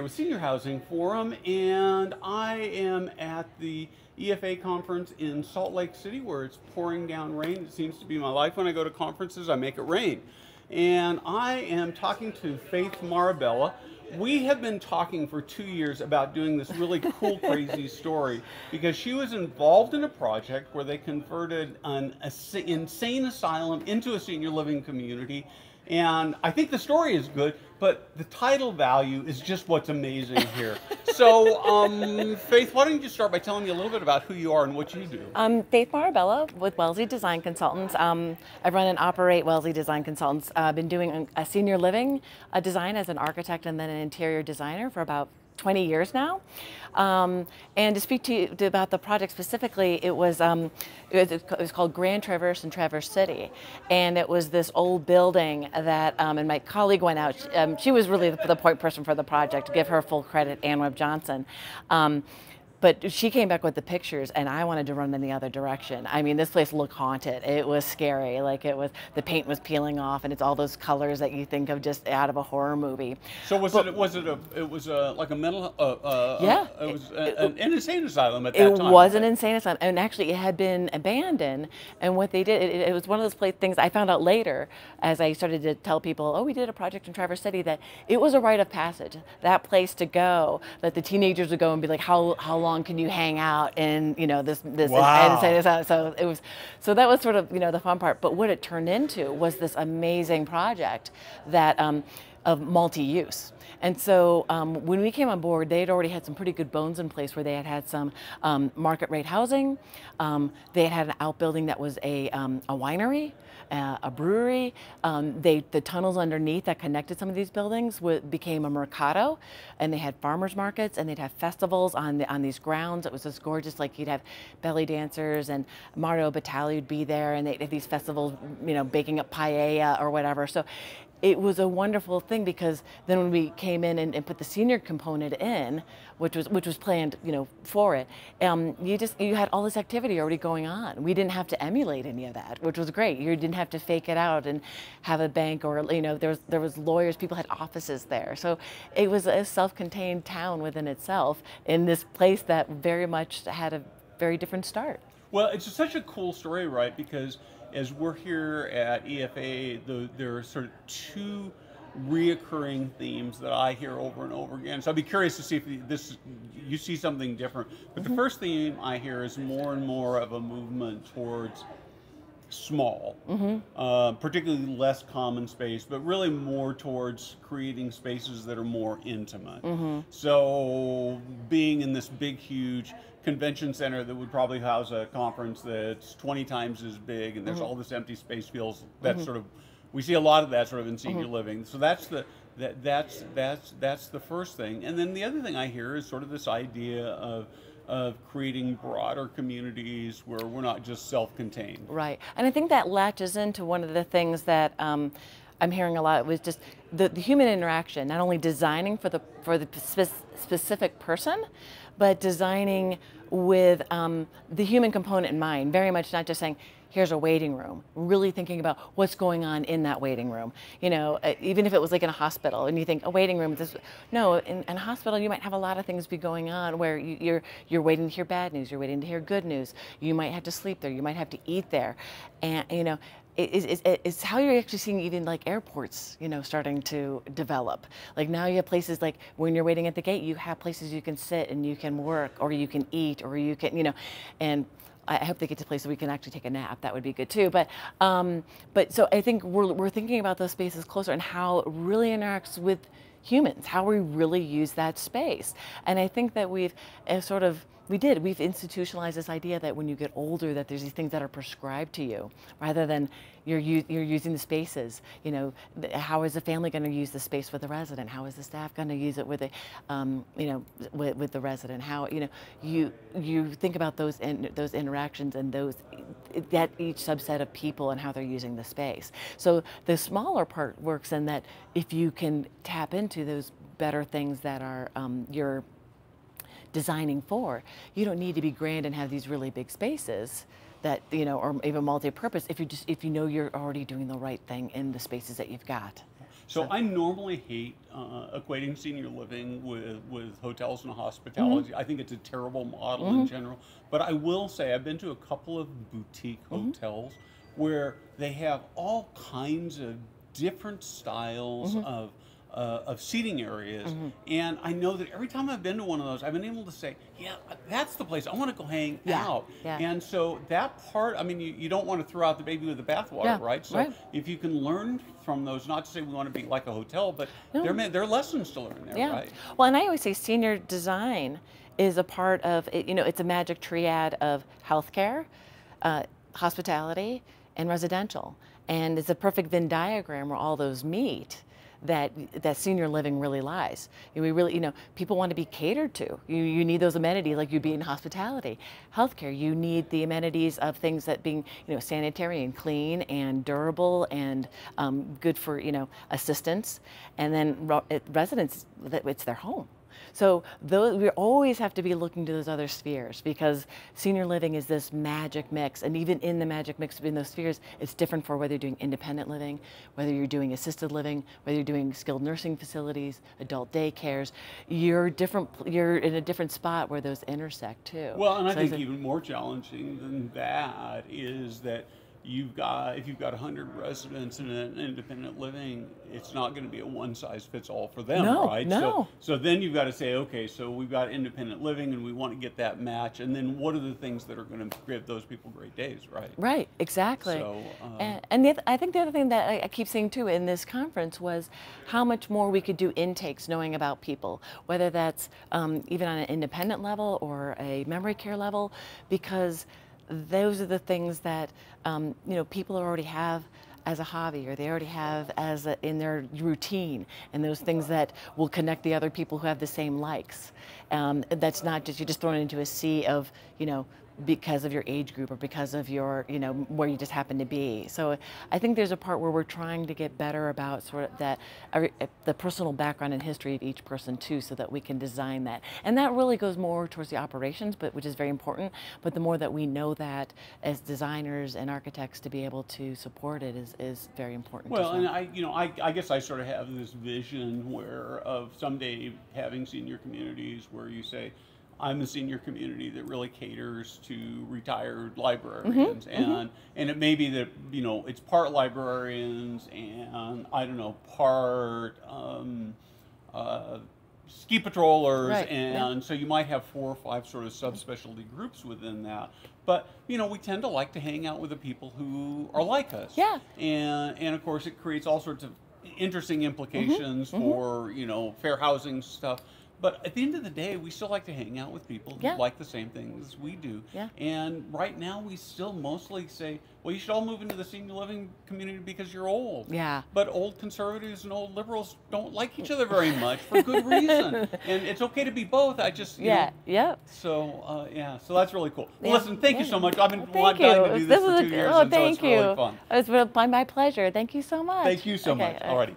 here with Senior Housing Forum, and I am at the EFA conference in Salt Lake City where it's pouring down rain. It seems to be my life. When I go to conferences, I make it rain. And I am talking to Faith Marabella. We have been talking for 2 years about doing this really cool, crazy story because she was involved in a project where they converted an insane asylum into a senior living community. And I think the story is good, but the title value is just what's amazing here. So, Faith, why don't you just start by telling me a little bit about who you are and what you do? I'm Faith Marabella with Wellesley Design Consultants. I run and operate Wellesley Design Consultants. I've been doing a senior living design as an architect and then an interior designer for about 20 years now. And to speak to you about the project specifically, it was called Grand Traverse in Traverse City. And it was this old building that, and my colleague went out, she was really the point person for the project, to give her full credit, Ann Webb Johnson. But she came back with the pictures, and I wanted to run in the other direction. I mean, this place looked haunted. It was scary. Like the paint was peeling off, and it's all those colors that you think of just out of a horror movie. So was it like a mental? Yeah, it was an insane asylum at that time. It was an insane asylum, and actually it had been abandoned. And what they did, it was one of those things I found out later as I started to tell people, oh, we did a project in Traverse City, that it was a rite of passage. That place to go, that the teenagers would go and be like, how long can you hang out in, you know, this wow. insane asylum? So that was sort of, you know, the fun part. But what it turned into was this amazing project that of multi-use. And so when we came on board, they had already had some pretty good bones in place where they had some market rate housing. They had an outbuilding that was a winery, a brewery. The tunnels underneath that connected some of these buildings became a mercado, and they had farmers markets, and they'd have festivals on these grounds. It was just gorgeous. Like, you'd have belly dancers, and Mario Batali would be there, and they'd have these festivals, you know, baking up paella or whatever. So it was a wonderful thing, because then when we came in and put the senior component in, which was planned, you know, for it, you had all this activity already going on. We didn't have to emulate any of that, which was great. You didn't have to fake it out and have a bank, or, you know, there was lawyers, people had offices there. So it was a self-contained town within itself in this place that very much had a very different start. Well, it's such a cool story, right? Because as we're here at EFA, there are sort of two reoccurring themes that I hear over and over again. So I'd be curious to see if you see something different. But the first theme I hear is more and more of a movement towards small, particularly less common space, but really more towards creating spaces that are more intimate. So being in this big, huge convention center that would probably house a conference that's 20 times as big, and there's all this empty space feels, that's sort of, we see a lot of that sort of in senior living. So that's the first thing. And then the other thing I hear is sort of this idea of creating broader communities where we're not just self-contained. Right, and I think that latches into one of the things that I'm hearing a lot, was just the human interaction, not only designing for the specific person, but designing with the human component in mind, very much not just saying, here's a waiting room, really thinking about what's going on in that waiting room. You know, even if it was like in a hospital and you think a waiting room, no, in a hospital you might have a lot of things be going on where you're waiting to hear bad news, you're waiting to hear good news, you might have to sleep there, you might have to eat there, and, you know, it's how you're actually seeing even like airports, you know, starting to develop. Like, now you have places, like when you're waiting at the gate, you have places you can sit and you can work, or you can eat, or you can, you know, and I hope they get to places we can actually take a nap. That would be good too. But so I think we're thinking about those spaces closer and how it really interacts with humans, how we really use that space. And I think that we've we've institutionalized this idea that when you get older, that there's these things that are prescribed to you, rather than you're using the spaces. You know, how is the family going to use the space with the resident? How is the staff going to use it with the, you know, with the resident? How, you know, you think about those interactions and that each subset of people and how they're using the space. So the smaller part works in that if you can tap into those better things that are you're designing for, you don't need to be grand and have these really big spaces that, you know, or even multi-purpose, if you know you're already doing the right thing in the spaces that you've got. So I normally hate equating senior living with hotels and hospitality. I think it's a terrible model in general. But I will say I've been to a couple of boutique hotels where they have all kinds of different styles of seating areas, and I know that every time I've been to one of those, I've been able to say, yeah, that's the place I want to go hang out. Yeah. And so that part, I mean, you don't want to throw out the baby with the bathwater, right? So if you can learn from those, not to say we want to be like a hotel, but there are lessons to learn there, right? Well, and I always say senior design is a part of it, you know, it's a magic triad of healthcare, hospitality, and residential. And it's a perfect Venn diagram where all those meet. That senior living really lies. We really, you know, people want to be catered to. You need those amenities like you'd be in hospitality. Healthcare, you need the amenities of things that being, you know, sanitary and clean and durable and good for, you know, assistance. And then residents, it's their home. So we always have to be looking to those other spheres, because senior living is this magic mix, and even in the magic mix between those spheres, it's different for whether you're doing independent living, whether you're doing assisted living, whether you're doing skilled nursing facilities, adult daycares. You're in a different spot where those intersect too. Well, and I think even more challenging than that is that if you've got 100 residents in an independent living, it's not going to be a one-size-fits-all for them, right? No. So then you've got to say, okay, so we've got independent living and we want to get that match, and then what are the things that are going to give those people great days, right? Right, exactly. So, I think the other thing that I keep seeing too in this conference was how much more we could do intakes knowing about people, whether that's even on an independent level or a memory care level, because those are the things that you know, people already have as a hobby, or they already have in their routine, and those things that will connect the other people who have the same likes. That's not just, you're just thrown into a sea of, you know, because of your age group or because of your, you know, where you just happen to be. So I think there's a part where we're trying to get better about sort of that, the personal background and history of each person too, so that we can design that. And that really goes more towards the operations, which is very important. But the more that we know that as designers and architects to be able to support it is very important. Well, and I guess I sort of have this vision of someday having senior communities where you say, I'm the senior community that really caters to retired librarians, and it may be that, you know, it's part librarians and I don't know, part ski patrollers, and so you might have 4 or 5 sort of subspecialty groups within that. But you know, we tend to like to hang out with the people who are like us. Yeah. And of course, it creates all sorts of interesting implications for, you know, fair housing stuff. But at the end of the day, we still like to hang out with people who like the same things we do. Yeah. And right now, we still mostly say, well, you should all move into the senior living community because you're old. Yeah. But old conservatives and old liberals don't like each other very much for good reason. And it's okay to be both. I just, you know, so, so that's really cool. Well, listen, thank you so much. I've been wanting to do this for 2 years, and so it's really fun. It's been my pleasure. Thank you so much. Thank you so much. All righty.